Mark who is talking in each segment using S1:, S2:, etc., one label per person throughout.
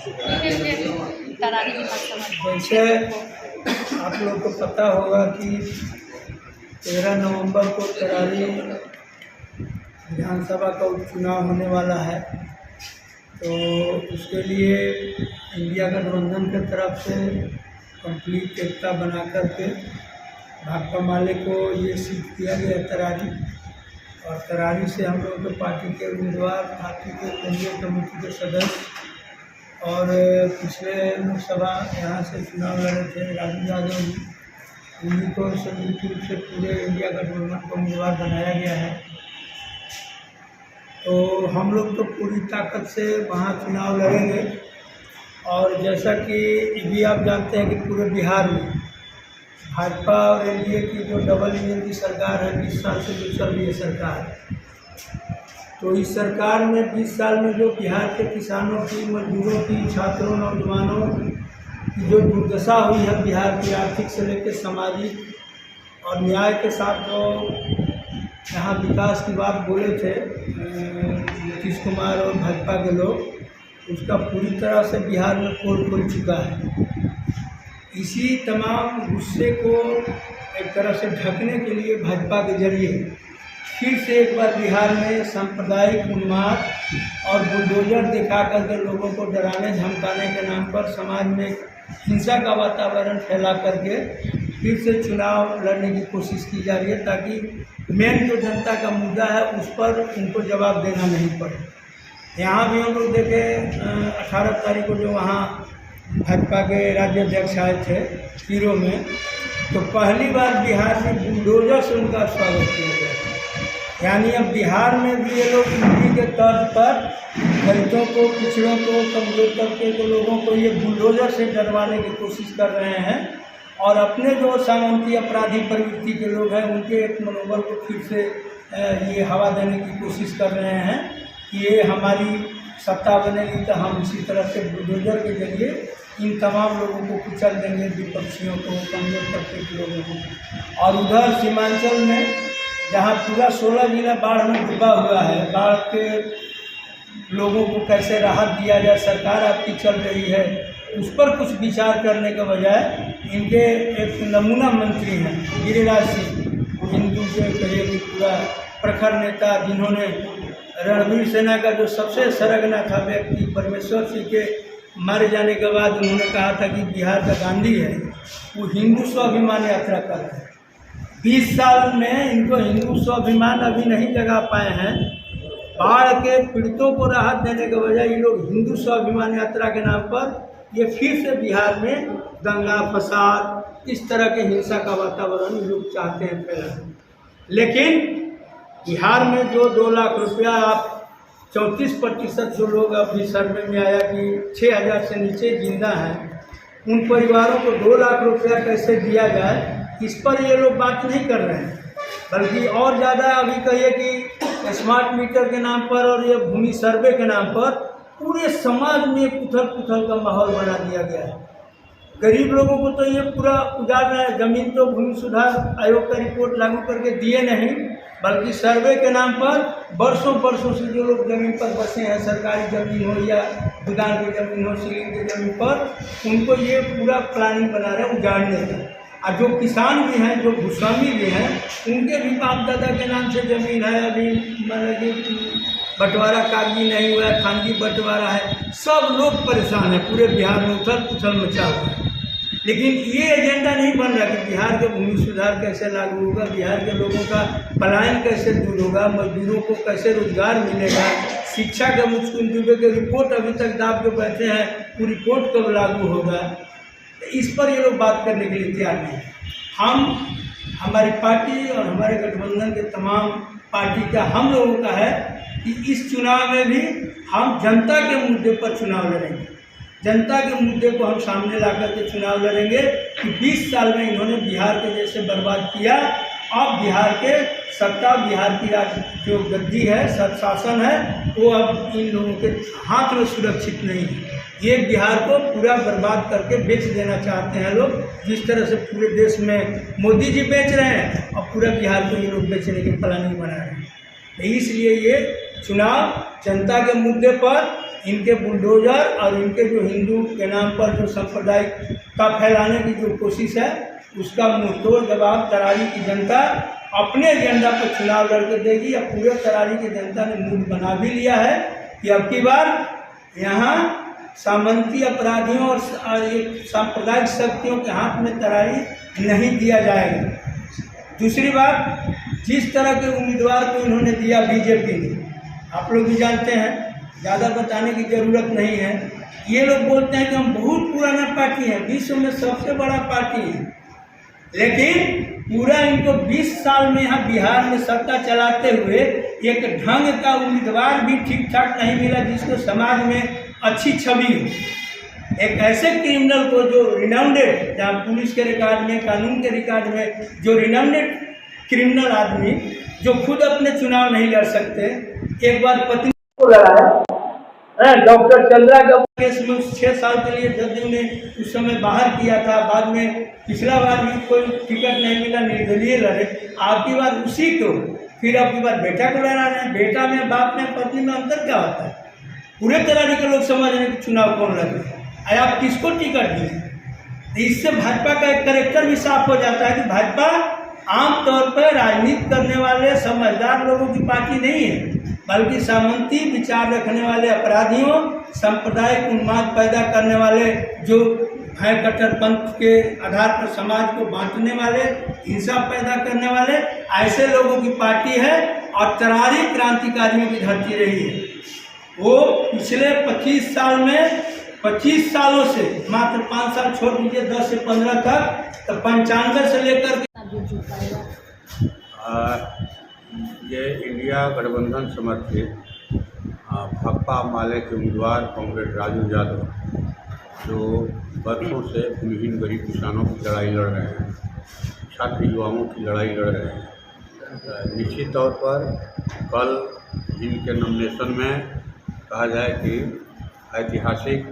S1: जैसे आप लोग को पता होगा कि 13 नवंबर को तरारी विधानसभा का उपचुनाव होने वाला है। तो उसके लिए इंडिया गठबंधन की तरफ से कंप्लीट एकता बना करके भाकपा माले को ये सीट दिया गया तरारी, और तरारी से हम लोग के पार्टी के उम्मीदवार, पार्टी के केंद्रीय कमेटी के सदस्य और पिछले लोकसभा यहाँ से चुनाव लड़े थे राजू यादव जी, उन्हीं को संयुक्त रूप से पूरे इंडिया गठबंधन को उम्मीदवार बनाया गया है। तो हम लोग तो पूरी ताकत से वहाँ चुनाव लड़ेंगे। और जैसा कि ये भी आप जानते हैं कि पूरे बिहार में भाजपा और एनडीए की जो डबल इंजन की सरकार है, 20 साल से जो चल रही है सरकार, तो इस सरकार में 20 साल में जो बिहार के किसानों की, मजदूरों की, छात्रों, नौजवानों की जो दुर्दशा हुई है बिहार की, आर्थिक से लेकर सामाजिक और न्याय के साथ जो यहाँ विकास की बात बोले थे नीतीश कुमार और भाजपा के लोग, उसका पूरी तरह से बिहार में पोल खुल चुका है। इसी तमाम गुस्से को एक तरह से ढकने के लिए भाजपा के जरिए फिर से एक बार बिहार में सांप्रदायिक उन्माद और बुलडोजर दिखा करके लोगों को डराने धमकाने के नाम पर समाज में हिंसा का वातावरण फैला करके फिर से चुनाव लड़ने की कोशिश की जा रही है, ताकि मेन जो जनता का मुद्दा है उस पर उनको जवाब देना नहीं पड़े। यहाँ भी हम लोग देखे 18 तारीख को जो वहाँ भाजपा के राज्य अध्यक्ष आए थे पीरो में, तो पहली बार बिहार में बुलडोजर से उनका स्वागत किया गया। यानी अब बिहार में भी ये लोग यूपी के तर्ज पर दलितों को, पिछड़ों को, कमजोर तबके के लोगों को ये बुलडोजर से डरवाने की कोशिश कर रहे हैं, और अपने जो सामंती अपराधी प्रवृत्ति के लोग हैं उनके एक मनोबल को फिर से ये हवा देने की कोशिश कर रहे हैं कि ये हमारी सत्ता बनेगी तो हम इसी तरह से बुलडोजर के जरिए इन तमाम लोगों को कुचल देंगे, विपक्षियों को, कमजोर तबके के लोगों को। और उधर सीमांचल में जहाँ पूरा 16 जिला बाढ़ में डूबा हुआ है, बाढ़ के लोगों को कैसे राहत दिया जाए, सरकार आपकी चल रही है, उस पर कुछ विचार करने के बजाय इनके एक नमूना मंत्री हैं गिरिराज सिंह, हिंदू के कहिए कि पूरा प्रखर नेता, जिन्होंने रणवीर सेना का जो सबसे सरगना था व्यक्ति परमेश्वर सिंह के मारे जाने के बाद उन्होंने कहा था कि बिहार का गांधी है, वो हिंदू स्वाभिमान यात्रा कर रहे हैं। 20 साल में इनको हिंदू स्वाभिमान अभी नहीं जगा पाए हैं। बाढ़ के पीड़ितों को राहत देने के बजाय ये लोग हिंदू स्वाभिमान यात्रा के नाम पर ये फिर से बिहार में दंगा फसाद, इस तरह के हिंसा का वातावरण ये लोग चाहते हैं फैलाना। लेकिन बिहार में जो 2 लाख रुपया, आप 34% जो लोग अभी सर्वे में आया कि 6000 से नीचे जिंदा हैं, उन परिवारों को 2 लाख रुपया कैसे दिया जाए, इस पर ये लोग बात नहीं कर रहे हैं। बल्कि और ज़्यादा अभी कहिए कि स्मार्ट मीटर के नाम पर और ये भूमि सर्वे के नाम पर पूरे समाज में उथल-पुथल का माहौल बना दिया गया है। गरीब लोगों को तो ये पूरा उजाड़ रहे हैं। ज़मीन तो भूमि सुधार आयोग का रिपोर्ट लागू करके दिए नहीं, बल्कि सर्वे के नाम पर वर्षों से जो लोग ज़मीन पर बसे हैं, सरकारी ज़मीन हो या दुकान की ज़मीन हो, सीलिंग की ज़मीन पर, उनको ये पूरा प्लानिंग बना रहे हैं उजाड़ने का। और जो किसान भी हैं, जो भूस्वामी भी हैं, उनके भी बाप दादा के नाम से ज़मीन है, अभी मतलब कि बंटवारा कागजी नहीं हुआ है, खानगी बंटवारा है। सब लोग परेशान हैं, पूरे बिहार में उथल पुथल मचा हुआ है। लेकिन ये एजेंडा नहीं बन रहा कि बिहार के भूमि सुधार कैसे लागू होगा, बिहार के लोगों का पलायन कैसे दूर होगा, मजदूरों को कैसे रोजगार मिलेगा, शिक्षा के मुस्कुन दुबे के रिपोर्ट अभी तक दाब के बैठे हैं, वो रिपोर्ट कब लागू होगा, इस पर ये लोग बात करने के लिए तैयार नहीं है। हमारी पार्टी और हमारे गठबंधन के तमाम पार्टी का, हम लोगों का है कि इस चुनाव में भी हम जनता के मुद्दे पर चुनाव लड़ेंगे। जनता के मुद्दे को हम सामने ला करके चुनाव लड़ेंगे कि 20 साल में इन्होंने बिहार के जैसे बर्बाद किया, अब बिहार के सत्ता, बिहार की जो गद्दी है, शासन है, वो अब इन लोगों के हाथ में सुरक्षित नहीं है। ये बिहार को पूरा बर्बाद करके बेच देना चाहते हैं लोग, जिस तरह से पूरे देश में मोदी जी बेच रहे हैं और पूरा बिहार को ये लोग बेचने की प्लानिंग बना रहे हैं। इसलिए ये चुनाव जनता के मुद्दे पर इनके बुलडोजर और इनके जो हिंदू के नाम पर जो सांप्रदायिक का फैलाने की जो कोशिश है, उसका मुंहतोड़ जवाब तरारी की जनता अपने एजेंडा पर चुनाव लड़के देगी। या पूरे तरारी की जनता ने मूड बना भी लिया है कि अब की बार यहाँ सामंती अपराधियों और एक सांप्रदायिक शक्तियों के हाथ में तरारी नहीं दिया जाएगा। दूसरी बात, जिस तरह के उम्मीदवार को इन्होंने दिया बीजेपी ने, आप लोग भी जानते हैं, ज़्यादा बताने की ज़रूरत नहीं है। ये लोग बोलते हैं कि हम बहुत पुराना पार्टी है, विश्व में सबसे बड़ा पार्टी है, लेकिन पूरा इनको 20 साल में यहाँ बिहार में सत्ता चलाते हुए एक ढंग का उम्मीदवार भी ठीक ठाक नहीं मिला जिसको समाज में अच्छी छवि हो। एक ऐसे क्रिमिनल को जो रिनाउंडेड, जहाँ पुलिस के रिकॉर्ड में, कानून के रिकॉर्ड में जो रिनाउंडेड क्रिमिनल आदमी जो खुद अपने चुनाव नहीं लड़ सकते, एक बार पत्नी को लड़ाया, डॉक्टर चंद्रा का केस में 6 साल के लिए जदयू ने उस समय बाहर किया था। बाद में पिछला बार भी कोई टिकट नहीं मिला, निर्दलीय लड़े। आपकी बार उसी को फिर आपकी बार बेटा को लड़ा रहे हैं। बेटा में, बाप में, पत्नी में अंतर क्या होता है? पूरे तरह के लोग समझ रहे हैं कि चुनाव कौन लड़े, आप किसको टिकट दिए। इससे भाजपा का एक कैरेक्टर भी साफ हो जाता है कि भाजपा आमतौर पर राजनीति करने वाले समझदार लोगों की पार्टी नहीं है, बल्कि सामंती विचार रखने वाले अपराधियों, सांप्रदायिक उन्माद पैदा करने वाले, जो है कट्टरपंथ के आधार पर समाज को बांटने वाले, हिंसा पैदा करने वाले, ऐसे लोगों की पार्टी है। और तरारी क्रांतिकारियों की धरती रही है। वो पिछले 25 साल में 25 सालों से, मात्र 5 साल छोड़ दीजिए, 10 से 15 तक, तो 95 से लेकर
S2: ये इंडिया गठबंधन समर्थित भाकपा माले के उम्मीदवार कॉमरेड राजू यादव, जो बरसों से भूमिहीन गरीब किसानों की लड़ाई लड़ रहे हैं, छात्र युवाओं की लड़ाई लड़ रहे हैं, निश्चित तौर पर कल इनके नॉमिनेशन में कहा जाए कि ऐतिहासिक,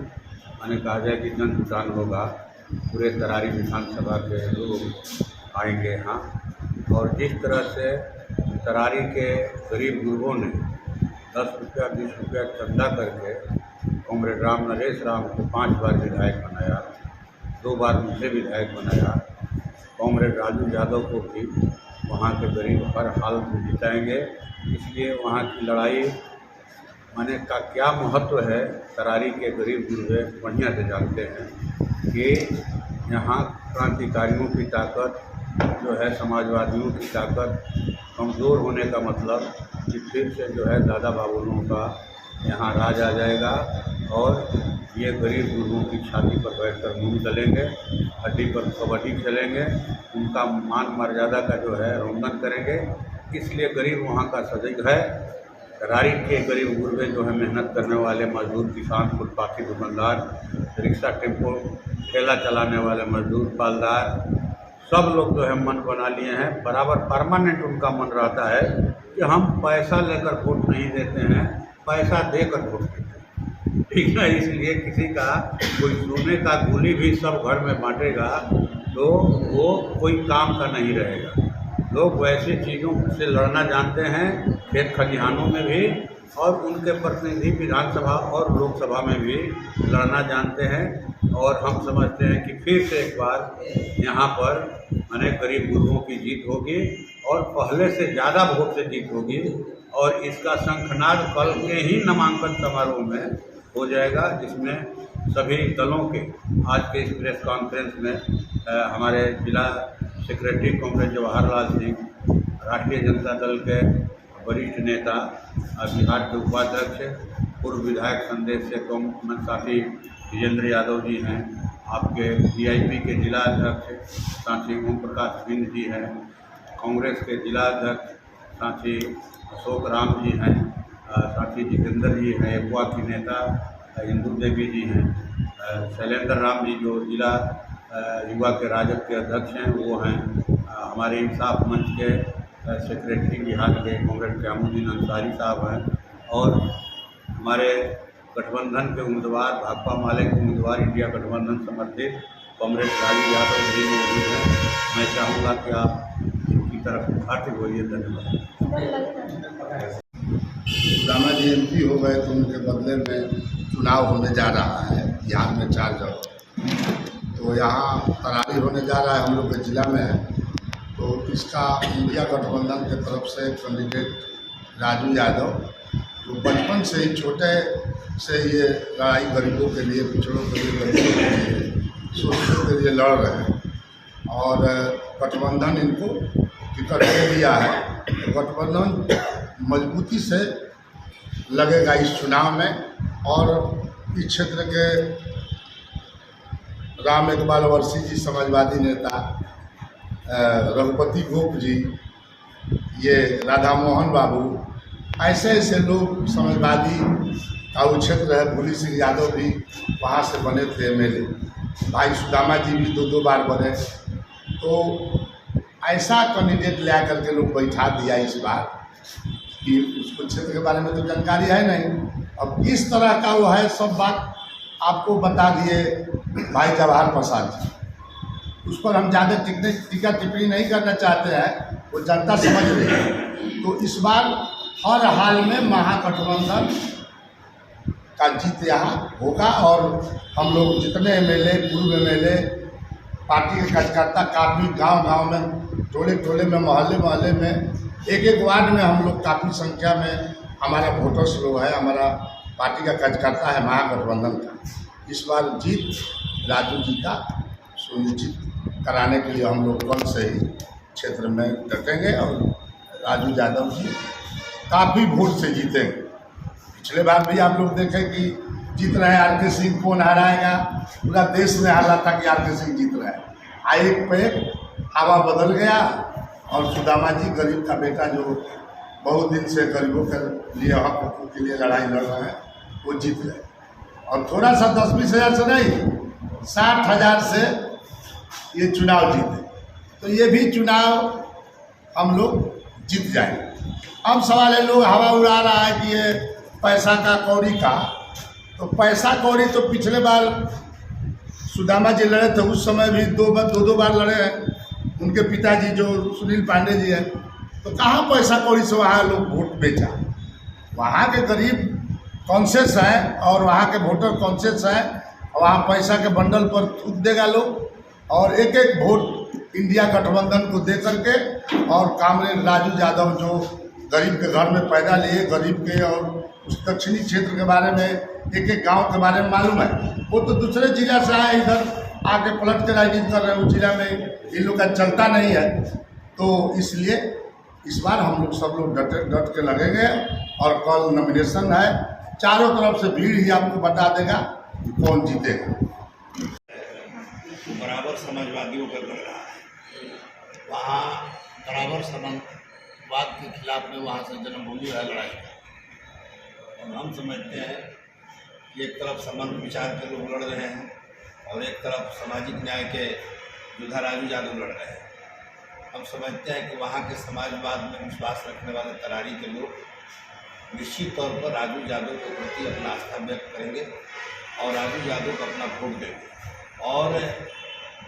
S2: माने कहा जाए कि जन जुटान होगा। पूरे तरारी विधानसभा के लोग आएंगे यहाँ, और जिस तरह से तरारी के गरीब गुरबों ने 10 रुपया 20 रुपया चंदा करके कॉमरेड राम नरेश राम को 5 बार विधायक बनाया, 2 बार मुझे विधायक बनाया, कॉमरेड राजू यादव को भी वहाँ के गरीब हर हाल में जिताएंगे। इसलिए वहाँ की लड़ाई माने का क्या महत्व है, तरारी के गरीब गुरबे बढ़िया से जानते हैं कि यहाँ क्रांतिकारियों की ताकत जो है, समाजवादियों की ताकत कमज़ोर होने का मतलब कि फिर से जो है दादा बाबुलों का यहाँ राज आ जाएगा, और ये गरीब गुरबों की छाती पर बैठकर मूंग दलेंगे, हड्डी पर कबड्डी खेलेंगे, उनका मान मर्यादा का जो है रोंगन करेंगे। इसलिए गरीब वहाँ का सजग है। तरारी के गरीब गुरबे जो है, मेहनत करने वाले मजदूर, किसान, फुटपाथी, दुकानदार, रिक्शा, टेम्पो, ठेला चलाने वाले मजदूर, पालदार, सब लोग जो है मन बना लिए हैं। बराबर परमानेंट उनका मन रहता है कि हम पैसा लेकर वोट नहीं देते हैं, पैसा देकर वोट देते हैं, ठीक है। इसलिए किसी का कोई सोने का गोली भी सब घर में बांटेगा तो वो कोई काम का नहीं रहेगा। लोग वैसी चीज़ों से लड़ना जानते हैं, खेत खलिहानों में भी, और उनके प्रतिनिधि विधानसभा और लोकसभा में भी लड़ना जानते हैं। और हम समझते हैं कि फिर से एक बार यहाँ पर माने गरीब गुरबों की जीत होगी, और पहले से ज़्यादा वोट से जीत होगी, और इसका शंखनाद कल के ही नामांकन समारोह में हो जाएगा, जिसमें सभी दलों के आज के इस प्रेस कॉन्फ्रेंस में हमारे जिला सेक्रेटरी कॉमरेड जवाहरलाल सिंह, राष्ट्रीय जनता दल के वरिष्ठ नेता, बिहार के उपाध्यक्ष, पूर्व विधायक संदेश से कॉमन साथी विजेंद्र यादव जी हैं, आपके वीआईपी के जिला अध्यक्ष साथी ओम प्रकाश सिंह जी हैं, कांग्रेस के जिला अध्यक्ष साथी अशोक राम जी हैं, साथी जितेंद्र जी हैं, एगुआ की नेता इंदू देवी जी हैं, शैलेंद्र राम जी जो जिला युवा के राजद के अध्यक्ष हैं वो हैं, हमारे इंसाफ मंच के सेक्रेटरी बिहार के कांग्रेस के अमुद्दीन अंसारी साहब हैं, और हमारे गठबंधन के उम्मीदवार, भाकपा माले के उम्मीदवार, इंडिया गठबंधन समर्थित कॉमरेड राजू यादव जी मौजूद हैं। मैं चाहूँगा कि आप इनकी तरफ आते होइए। धन्यवाद।
S3: रामा जी MP हो गए तो उनके बदले में चुनाव होने जा रहा है बिहार में 4 जगह, तो यहाँ तरारी होने जा रहा है, हम लोग के ज़िला में है। तो इसका इंडिया गठबंधन के तरफ से कैंडिडेट राजू यादव, जो बचपन से ही छोटे से ये लड़ाई गरीबों के लिए, पिछड़ों के लिए, गरीबों के लिए, शोषितों के लिए लड़ रहे हैं और गठबंधन इनको टिकट दे दिया है। तो गठबंधन मजबूती से लगेगा इस चुनाव में और इस क्षेत्र के राम इकबाल वर्षी जी, समाजवादी नेता, रघुपति गोप जी, ये राधा मोहन बाबू, ऐसे ऐसे लोग समाजवादी का वो क्षेत्र है। भूली सिंह यादव भी वहाँ से बने थे एमएलए, भाई सुदामा जी भी 2 बार बने। तो ऐसा कैंडिडेट ले करके लोग बैठा दिया इस बार कि उसको क्षेत्र के बारे में तो जानकारी है नहीं। अब किस तरह का वो है सब बात आपको बता दिए भाई जवाहर प्रसाद जी। उस पर हम ज़्यादा टीका टिप्पणी नहीं करना चाहते हैं, वो जनता समझ रही है। तो इस बार हर हाल में महागठबंधन का जीत यहाँ होगा और हम लोग जितने एमएलए, पूर्व एमएलए, पार्टी के कार्यकर्ता काफ़ी गांव-गांव में, टोले-टोले में, मोहल्ले-मोहल्ले में, एक वार्ड में हम लोग काफ़ी संख्या में हमारा वोटर्स लोग है, हमारा पार्टी का कार्यकर्ता है महागठबंधन का। इस बार जीत राजू जी का सुनिश्चित कराने के लिए हम लोग कल से ही क्षेत्र में डटेंगे और राजू यादव जी काफ़ी वोट से जीतेंगे। पिछले बार भी आप लोग देखें कि जीत रहे आर.के. सिंह, कौन हराएगा, पूरा देश में हाल था कि आर.के. सिंह जीत रहे हैं। एक पे हवा बदल गया और सुदामा जी, गरीब का बेटा, जो बहुत दिन से गरीबों के लिए, हक हकूक़ के लिए लड़ाई लड़ रहे हैं, वो जीत गए। और थोड़ा सा 10-20 हज़ार से नहीं, 60,000 से ये चुनाव जीते। तो ये भी चुनाव हम लोग जीत जाएंगे। अब सवाल है, लोग हवा उड़ा रहा है कि ये पैसा का, कौड़ी का। तो पैसा कौड़ी तो पिछले बार सुदामा जी लड़े थे, उस समय भी 2 बार लड़े हैं उनके पिताजी जो सुनील पांडे जी हैं। तो कहाँ पैसा कौड़ी से वहाँ लोग वोट बेचा। वहाँ के गरीब कॉन्शियस हैं और वहाँ के वोटर कॉन्शियस हैं, वहाँ पैसा के बंडल पर थूक देगा लोग और एक वोट इंडिया गठबंधन को दे करके। और कामरेड राजू यादव जो गरीब के घर में पैदा लिए, गरीब के, और उस दक्षिणी क्षेत्र के बारे में, एक गांव के बारे में मालूम है, वो तो दूसरे जिला से आए, इधर आके पलट के राजनीति कर रहे हैं। उस जिला में इन लोग का चलता नहीं है। तो इसलिए इस बार हम लोग सब लोग डट के लगेंगे और कल नॉमिनेशन है। चारों तरफ से भीड़ ही आपको बता देगा कि कौन जीतेगा।
S4: बराबर समाजवादियों का लड़ रहा है, वहाँ बराबर समाजवाद के खिलाफ में वहाँ से जन्मभूमि है लड़ाई। और हम समझते हैं कि एक तरफ समान विचार के लोग लड़ रहे हैं और एक तरफ सामाजिक न्याय के योद्धा राजू यादव लड़ रहे हैं। हम समझते हैं कि वहाँ के समाजवाद में विश्वास रखने वाले तरारी के लोग निश्चित तौर पर राजू यादव के प्रति अपना आस्था व्यक्त करेंगे और राजू यादव को अपना वोट देंगे। और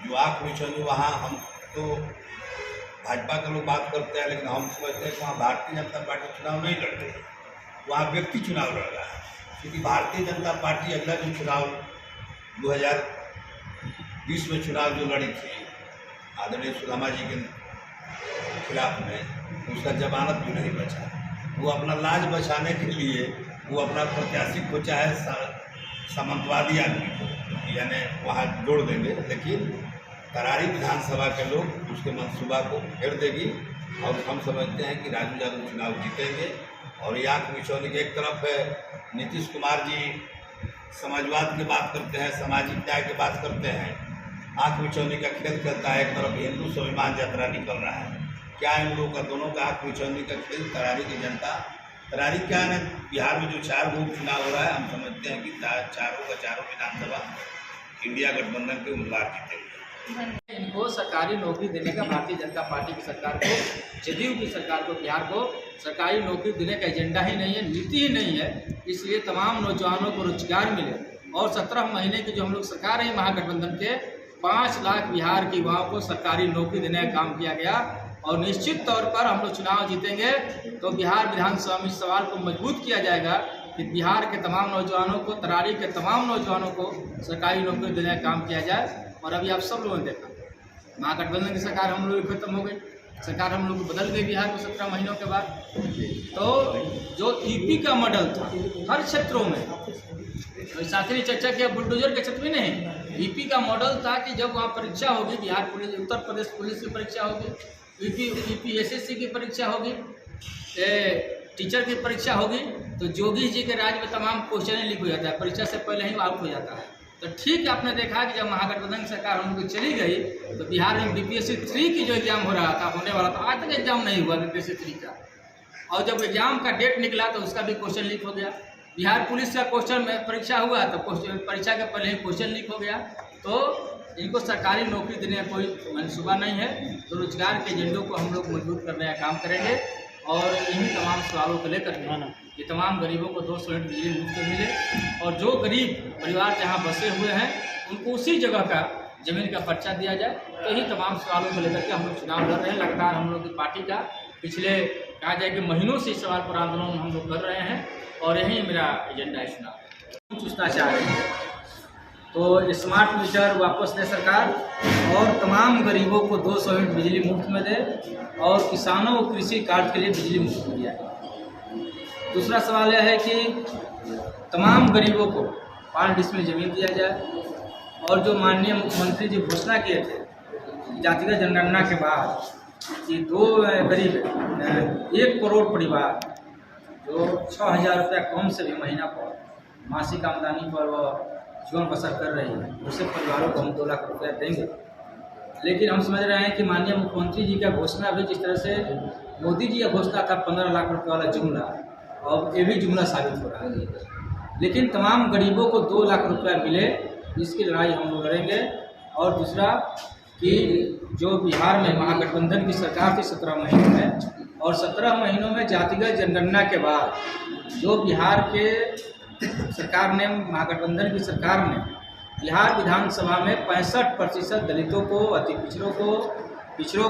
S4: जो आँख मिचौनी, वहाँ हम तो भाजपा के लोग बात करते हैं, लेकिन हम समझते हैं कि वहाँ भारतीय जनता पार्टी चुनाव नहीं लड़ रही है, वहाँ व्यक्ति चुनाव लड़ रहा है। क्योंकि भारतीय जनता पार्टी अगला जो चुनाव 2020 में चुनाव जो लड़ी थी आदरणीय सुदामा जी के खिलाफ में, उसका जमानत भी नहीं बचा। वो अपना लाज बचाने के लिए वो अपना प्रत्याशी को, चाहे सामंतवादी आदमी को, यानी वहाँ जोड़ देंगे, लेकिन तरारी विधानसभा के लोग उसके मंसूबा को घेर देगी। और हम समझते हैं कि राजू यादव चुनाव जीतेंगे। और ये आँख मिचौनी की, एक तरफ है नीतीश कुमार जी समाजवाद की बात करते हैं, सामाजिक न्याय की बात करते हैं, आँख मिचौनी का खेल खेलता है, एक तरफ हिंदू स्वाभिमान यात्रा निकल रहा है। क्या इन लोगों का, दोनों का आँख मिचौनी का खेल तरारी की जनता, तरारी क्या है, बिहार में जो 4 उपचुनाव हो रहा है, हम समझते हैं कि चारों का चारों विधानसभा इंडिया गठबंधन के उम्मीदवार जीतेंगे।
S5: इनको सरकारी नौकरी देने का, भारतीय जनता पार्टी की सरकार को, जदयू की सरकार को, बिहार को सरकारी नौकरी देने का एजेंडा ही नहीं है, नीति ही नहीं है। इसलिए तमाम नौजवानों को रोजगार मिले। और 17 महीने की जो हम लोग सरकार है महागठबंधन के, 5 लाख बिहार के युवाओं को सरकारी नौकरी देने का काम किया गया। और निश्चित तौर पर हम लोग चुनाव जीतेंगे तो बिहार विधानसभा में इस सवाल को मजबूत किया जाएगा कि बिहार के तमाम नौजवानों को, तरारी के तमाम नौजवानों को सरकारी नौकरी देने का काम किया जाए। और अभी आप सब लोगों ने देखा, महागठबंधन की सरकार हम लोग की खत्म हो गई, सरकार हम लोग को बदल गई बिहार में 17 महीनों के बाद। तो जो यूपी का मॉडल था हर क्षेत्रों में, साथी ने चर्चा किया बुलडोजर के क्षेत्र में नहीं, यूपी का मॉडल था कि जब वहाँ परीक्षा होगी, बिहार पुलिस, उत्तर प्रदेश पुलिस की परीक्षा होगी, यूपी एसएससी की परीक्षा होगी, टीचर की परीक्षा होगी, तो जोगी जी के राज में तमाम क्वेश्चन लीक हो जाता है, परीक्षा से पहले ही आउट हो जाता है। तो ठीक आपने देखा कि जब महागठबंधन सरकार हम लोग चली गई तो बिहार में बीपीएससी 3 की जो एग्जाम हो रहा था, होने वाला था, आज तक एग्जाम नहीं हुआ बीपीएससी 3 का। और जब एग्जाम का डेट निकला तो उसका भी क्वेश्चन लीक हो गया। बिहार पुलिस का क्वेश्चन में परीक्षा हुआ तो परीक्षा के पहले ही क्वेश्चन लीक हो गया। तो इनको सरकारी नौकरी देने का कोई मनसूबा नहीं है। तो रोजगार के एजेंडों को हम लोग मजबूत करने का काम करेंगे और इन्हीं तमाम सवालों को लेकर कि तमाम गरीबों को 200 यूनिट बिजली मुफ्त मिले और जो गरीब परिवार जहाँ बसे हुए हैं उनको उसी जगह का ज़मीन का पर्चा दिया जाए। तो यही तमाम सवालों को लेकर के हम लोग चुनाव लड़ रहे हैं। लगातार हम लोग की पार्टी का पिछले कहा जाए कि महीनों से इस सवाल पर आंदोलन हम लोग कर रहे हैं और यही मेरा एजेंडा है चुनाव। पूछना चाह रहे हैं तो स्मार्ट मीटर वापस दे सरकार और तमाम गरीबों को 200 यूनिट बिजली मुफ्त में दे और किसानों को कृषि कार्य के लिए बिजली मुफ्त में दिया है। दूसरा सवाल यह है कि तमाम गरीबों को 5 डिसमिल ज़मीन दिया जाए और जो माननीय मुख्यमंत्री जी घोषणा किए थे जातिगत जनगणना के बाद कि 2 करीब 1 करोड़ परिवार जो 6,000 रुपया कम से भी महीना पर मासिक आमदनी पर वह जीवन बसर कर रही है, उससे परिवारों को हम 2 लाख रुपया देंगे। लेकिन हम समझ रहे हैं कि माननीय मुख्यमंत्री जी का घोषणा भी जिस तरह से मोदी जी का घोषणा था 15 लाख रुपये वाला जुमला, और ये भी जुमला साबित हो रहा है। लेकिन तमाम गरीबों को 2 लाख रुपया मिले, इसकी लड़ाई हम लोग लड़ेंगे। और दूसरा कि जो बिहार में महागठबंधन की सरकार थी 17 महीनों में, और 17 महीनों में जातिगत जनगणना के बाद जो बिहार के सरकार ने, महागठबंधन की सरकार ने बिहार विधानसभा में 65% दलितों को, अति पिछड़ों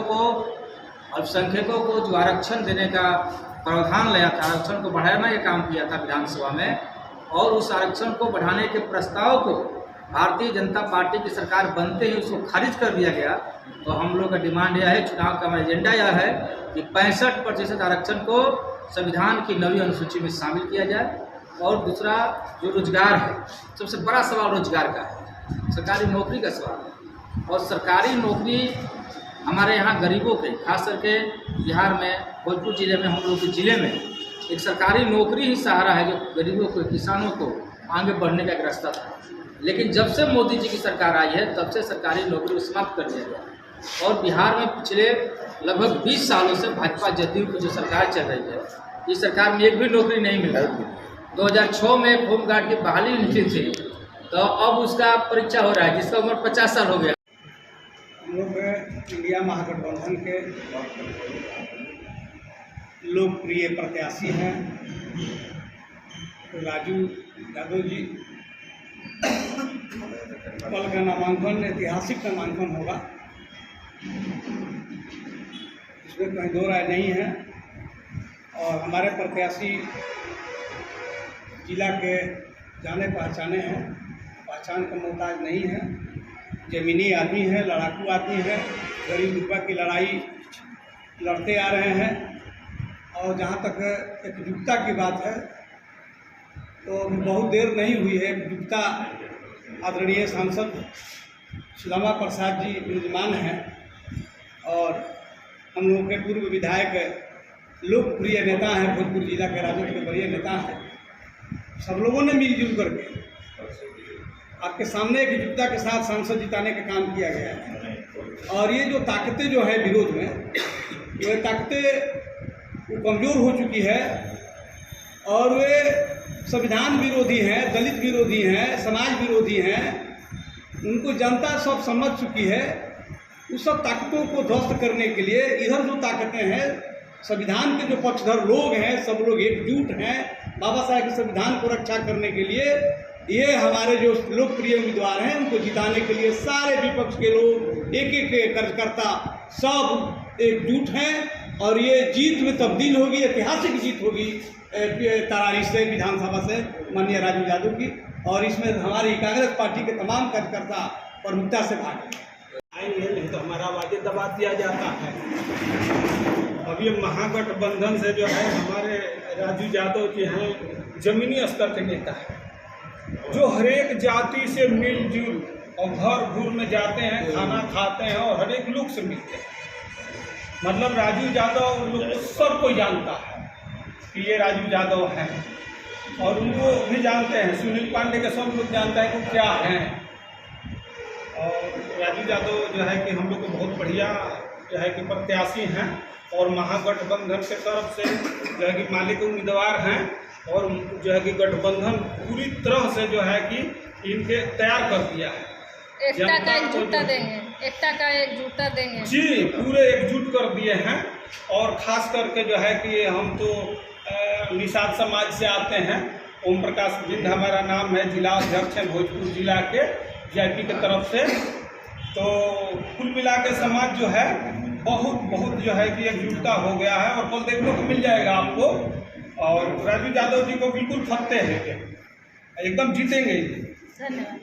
S5: को, अल्पसंख्यकों को जो आरक्षण देने का प्रावधान लाया था, आरक्षण को बढ़ाने का काम किया था विधानसभा में, और उस आरक्षण को बढ़ाने के प्रस्ताव को भारतीय जनता पार्टी की सरकार बनते ही उसको खारिज कर दिया गया। तो हम लोग का डिमांड यह है, चुनाव का हमारा एजेंडा यह है कि 65% आरक्षण को संविधान की 9वीं अनुसूची में शामिल किया जाए। और दूसरा जो रोजगार है, सबसे बड़ा सवाल रोजगार का है, सरकारी नौकरी का सवाल है। और सरकारी नौकरी हमारे यहाँ गरीबों के, खास करके बिहार में भोजपुर जिले में, हम लोग के ज़िले में एक सरकारी नौकरी ही सहारा है जो गरीबों को, किसानों को आगे बढ़ने का एक रास्ता था। लेकिन जब से मोदी जी की सरकार आई है तब से सरकारी नौकरी को समाप्त कर दिया गया। और बिहार में पिछले लगभग 20 सालों से भाजपा जदयू की जो सरकार चल रही है, इस सरकार में एक भी नौकरी नहीं मिला। 2006 में होमगार्ड की बहाली निकली थी, तो अब उसका परीक्षा हो रहा है जिसका उम्र 50 साल हो गया।
S1: हम लोग इंडिया महागठबंधन के लोकप्रिय प्रत्याशी हैं राजू यादव जी। कल का नामांकन ऐतिहासिक नामांकन होगा, इसमें कहीं 2 राय नहीं है। और हमारे प्रत्याशी जिला के जाने पहचाने हैं, पहचान का मोहताज नहीं है, ज़मीनी आदमी है, लड़ाकू आदमी है, गरीब दुर्गा की लड़ाई लड़ते आ रहे हैं। और जहाँ तक एकजुटता की बात है तो बहुत देर नहीं हुई है, एकजुटता आदरणीय सांसद सुदामा प्रसाद जी विराजमान हैं और हम लोग के पूर्व विधायक लोकप्रिय नेता हैं, भोजपुर जिला के राजद के बड़े नेता हैं। सब लोगों ने मिलजुल करके आपके सामने एकजुटता के साथ सांसद जिताने का काम किया गया है। और ये जो ताकतें जो है विरोध में, ये ताकतें कमज़ोर हो चुकी है और वे संविधान विरोधी हैं, दलित विरोधी हैं, समाज विरोधी हैं। उनको जनता सब समझ चुकी है। उस सब ताकतों को ध्वस्त करने के लिए इधर जो ताकतें हैं, संविधान के जो पक्षधर लोग हैं, सब लोग एकजुट हैं बाबा साहब के संविधान को रक्षा करने के लिए। ये हमारे जो लोकप्रिय उम्मीदवार हैं उनको जिताने के लिए सारे विपक्ष के लोग, एक एक कार्यकर्ता सब एकजुट हैं और ये जीत में तब्दील होगी, ऐतिहासिक जीत होगी।
S6: तरारी से, विधानसभा से माननीय राजू यादव की, और इसमें हमारी कांग्रेस पार्टी के तमाम कार्यकर्ता प्रमुखता से भाग
S7: आएंगे, नहीं तो हमारा आवाज़ें दबा दिया जाता है। अब ये महागठबंधन से जो है हमारे राजू यादव जी हैं जमीनी स्तर के नेता हैं, जो हर एक जाति से मिलजुल और घर घूर में जाते हैं, खाना खाते हैं और हर एक लोग से मिलते हैं। मतलब राजू यादव लोग सब कोई जानता है कि ये राजू यादव हैं, और उनको भी जानते हैं। सुनील पांडे के सब लोग जानते हैं कि क्या हैं। और राजू यादव जो है कि हम लोग को बहुत बढ़िया जो है कि प्रत्याशी हैं, और महागठबंधन के तरफ से जो है कि मालिक उम्मीदवार हैं, और जो है कि गठबंधन पूरी तरह से जो है कि इनके तैयार कर दिया है।
S8: एकता का एकजुटता देंगे, एकता का एकजुटता देंगे
S7: जी, पूरे एकजुट कर दिए हैं। और ख़ास करके जो है कि हम तो निषाद समाज से आते हैं। ओम प्रकाश बिंद हमारा नाम है, जिला अध्यक्ष हैं भोजपुर जिला के JP की तरफ से। तो कुल मिला के समाज जो है बहुत जो है कि एकजुटता हो गया है, और कल देखने को मिल जाएगा आपको। और राजू यादव जी को बिल्कुल फत्ते हैं, एकदम जीतेंगे।
S8: धन्यवाद।